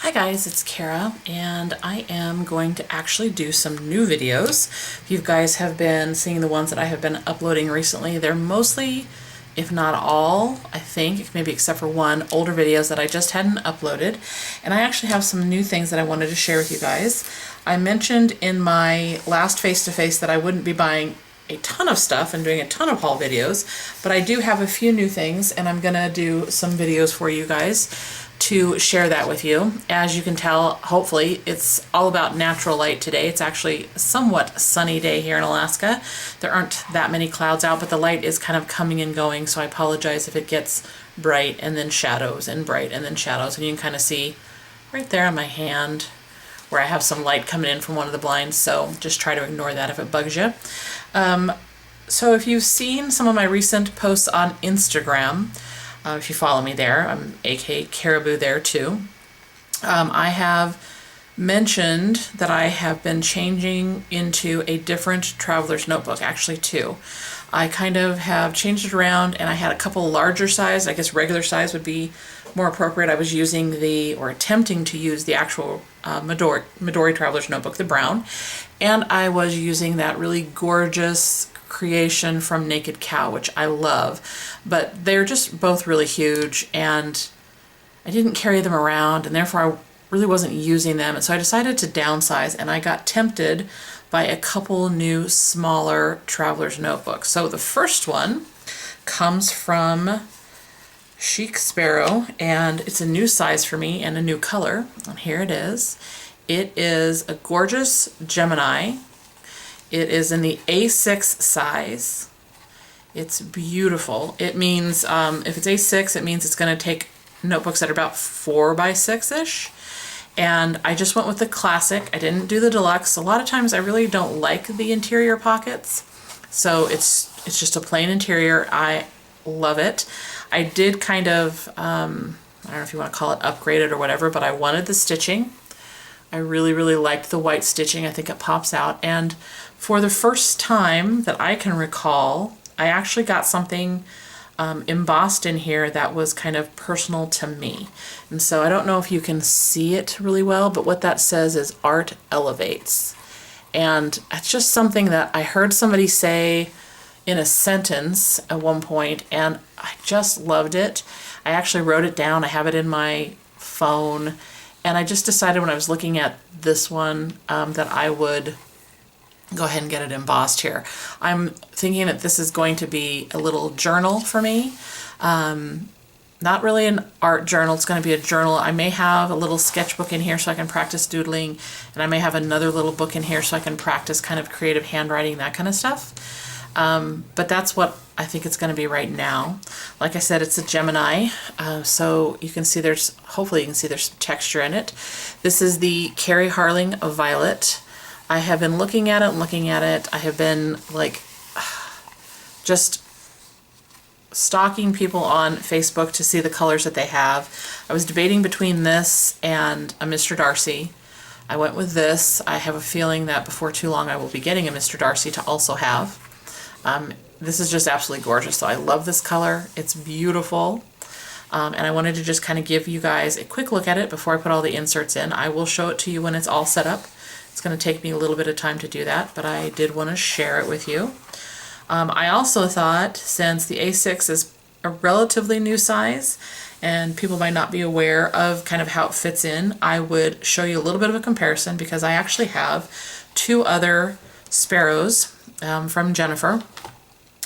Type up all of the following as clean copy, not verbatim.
Hi guys, it's Kara, and I am going to actually do some new videos. If you guys have been seeing the ones that I have been uploading recently, they're mostly, if not all, I think, maybe except for one, older videos that I just hadn't uploaded. And I actually have some new things that I wanted to share with you guys. I mentioned in my last face-to-face that I wouldn't be buying a ton of stuff and doing a ton of haul videos, but I do have a few new things, and I'm gonna do some videos for you guys to share that with you. As you can tell, hopefully, it's all about natural light today. It's actually a somewhat sunny day here in Alaska. There aren't that many clouds out, but the light is kind of coming and going, so I apologize if it gets bright and then shadows and bright and then shadows. And you can kind of see right there on my hand where I have some light coming in from one of the blinds, so just try to ignore that if it bugs you. So if you've seen some of my recent posts on Instagram, if you follow me there, I'm aka Caribou there too. I have mentioned that I have been changing into a different traveler's notebook, actually two. I kind of have changed it around, and I had a couple larger size. I guess regular size would be more appropriate. I was using or attempting to use the actual Midori Traveler's Notebook, the brown, and I was using that really gorgeous creation from Naked Cow, which I love, but they're just both really huge, and I didn't carry them around, and therefore I really wasn't using them, and so I decided to downsize, and I got tempted by a couple new smaller traveler's notebooks. So the first one comes from Chic Sparrow, and it's a new size for me and a new color, and here it is. It is a gorgeous Gemini. It is in the A6 size. It's beautiful. It means if it's A6, it means it's going to take notebooks that are about 4 by 6-ish. And I just went with the classic. I didn't do the deluxe. A lot of times I really don't like the interior pockets. So it's just a plain interior. I love it. I did kind of, I don't know if you want to call it upgraded or whatever, but I wanted the stitching. I really, really liked the white stitching. I think it pops out. And for the first time that I can recall, I actually got something embossed in here that was kind of personal to me. And so I don't know if you can see it really well, but what that says is Art Elevates. And it's just something that I heard somebody say in a sentence at one point, and I just loved it. I actually wrote it down. I have it in my phone. And I just decided when I was looking at this one that I would go ahead and get it embossed here. I'm thinking that this is going to be a little journal for me. Not really an art journal, it's going to be a journal. I may have a little sketchbook in here so I can practice doodling, and I may have another little book in here so I can practice kind of creative handwriting, that kind of stuff. But that's what I think it's going to be right now. Like I said, it's a Gemini, so you can see hopefully you can see there's some texture in it. This is the Carrie Harling Violet. I have been looking at it and looking at it. I have been like just stalking people on Facebook to see the colors that they have. I was debating between this and a Mr. Darcy. I went with this. I have a feeling that before too long I will be getting a Mr. Darcy to also have. This is just absolutely gorgeous. So I love this color. It's beautiful. And I wanted to just kind of give you guys a quick look at it before I put all the inserts in. I will show it to you when it's all set up. It's going to take me a little bit of time to do that, but I did want to share it with you. I also thought, since the A6 is a relatively new size and people might not be aware of kind of how it fits in, I would show you a little bit of a comparison, because I actually have two other Sparrows from Jennifer.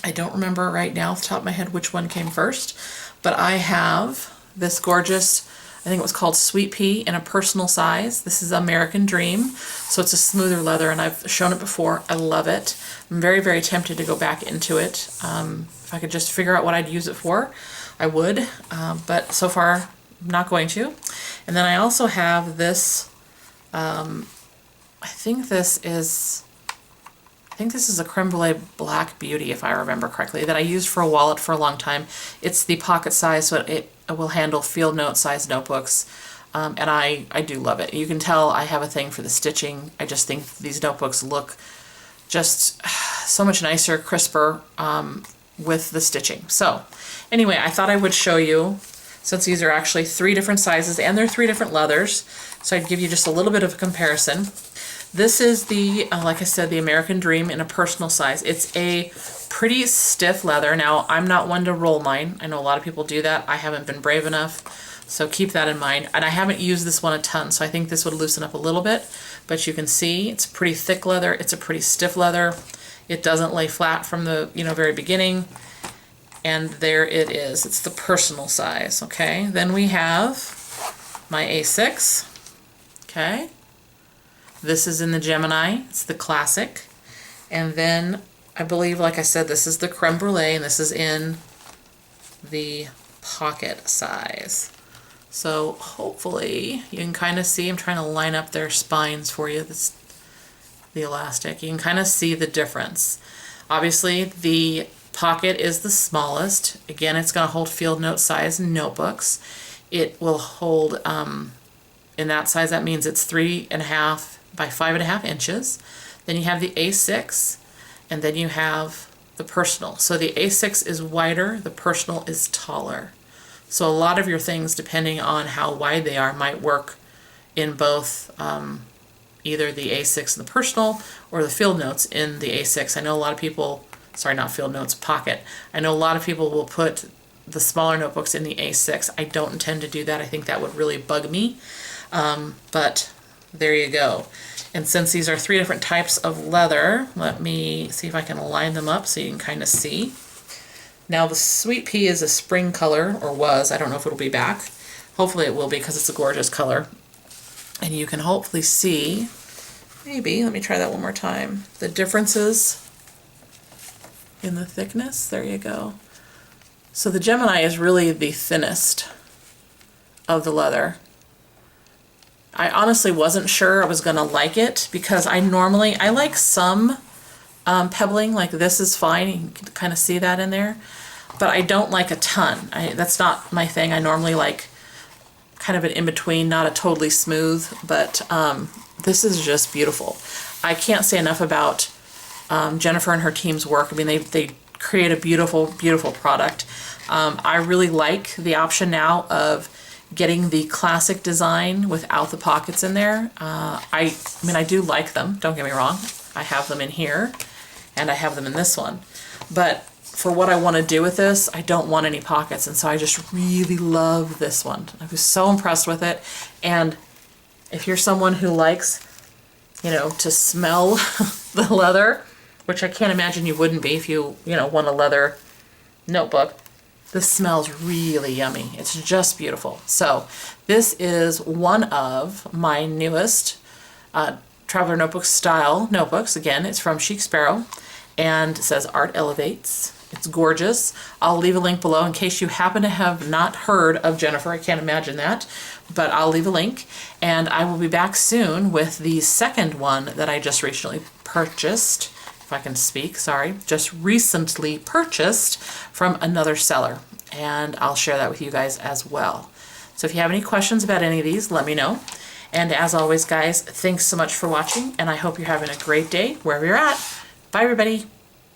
I don't remember right now off the top of my head which one came first, but I have this gorgeous, I think it was called Sweet Pea, in a personal size. This is American Dream, so it's a smoother leather, and I've shown it before. I love it. I'm very, very tempted to go back into it. If I could just figure out what I'd use it for, I would, but so far I'm not going to. And then I also have this, I think this is a Creme Brulee Black Beauty, if I remember correctly, that I used for a wallet for a long time. It's the pocket size, so it will handle field note size notebooks, and I do love it. You can tell I have a thing for the stitching. I just think these notebooks look just so much nicer, crisper with the stitching. So anyway, I thought I would show you since these are actually 3 different sizes and they're 3 different leathers. So I'd give you just a little bit of a comparison. This is the, like I said, the American Dream in a personal size. It's a pretty stiff leather. Now, I'm not one to roll mine. I know a lot of people do that. I haven't been brave enough, so keep that in mind. And I haven't used this one a ton, so I think this would loosen up a little bit. But you can see it's pretty thick leather. It's a pretty stiff leather. It doesn't lay flat from the very beginning. And there it is. It's the personal size, okay? Then we have my A6, okay? This is in the Gemini. It's the classic. And then I believe, like I said, this is the creme brulee, and this is in the pocket size. So hopefully you can kind of see, I'm trying to line up their spines for you, this, the elastic. You can kind of see the difference. Obviously the pocket is the smallest. Again, it's going to hold field note size notebooks. It will hold, in that size, that means it's 3.5 by 5.5 inches. Then you have the A6, and then you have the personal. So the A6 is wider, the personal is taller. So a lot of your things, depending on how wide they are, might work in both either the A6 and the personal or the field notes in the A6. I know a lot of people, sorry, not field notes, pocket. I know a lot of people will put the smaller notebooks in the A6. I don't intend to do that. I think that would really bug me. But there you go. And since these are 3 different types of leather, let me see if I can line them up so you can kind of see. Now the Sweet Pea is a spring color, or was. I don't know if it'll be back. Hopefully it will be because it's a gorgeous color. And you can hopefully see, maybe, let me try that one more time, the differences in the thickness. There you go. So the Gemini is really the thinnest of the leather. I honestly wasn't sure I was gonna like it because I like some pebbling, like this is fine, you can kind of see that in there, but I don't like a ton. That's not my thing. I normally like kind of an in-between, not a totally smooth, but this is just beautiful. I can't say enough about Jennifer and her team's work. I mean, they create a beautiful, beautiful product. I really like the option now of getting the classic design without the pockets in there. I mean, I do like them, don't get me wrong. I have them in here, and I have them in this one. But for what I want to do with this, I don't want any pockets, and so I just really love this one. I was so impressed with it. And if you're someone who likes, to smell the leather, which I can't imagine you wouldn't be if you want a leather notebook, this smells really yummy. It's just beautiful. So this is one of my newest Traveler Notebook style notebooks. Again, it's from Chic Sparrow, and it says Art Elevates. It's gorgeous. I'll leave a link below in case you happen to have not heard of Jennifer. I can't imagine that, but I'll leave a link. And I will be back soon with the second one that I just recently purchased. If I can speak, sorry, just recently purchased from another seller, and I'll share that with you guys as well. So if you have any questions about any of these, let me know. And as always, guys, thanks so much for watching, and I hope you're having a great day wherever you're at. Bye, everybody.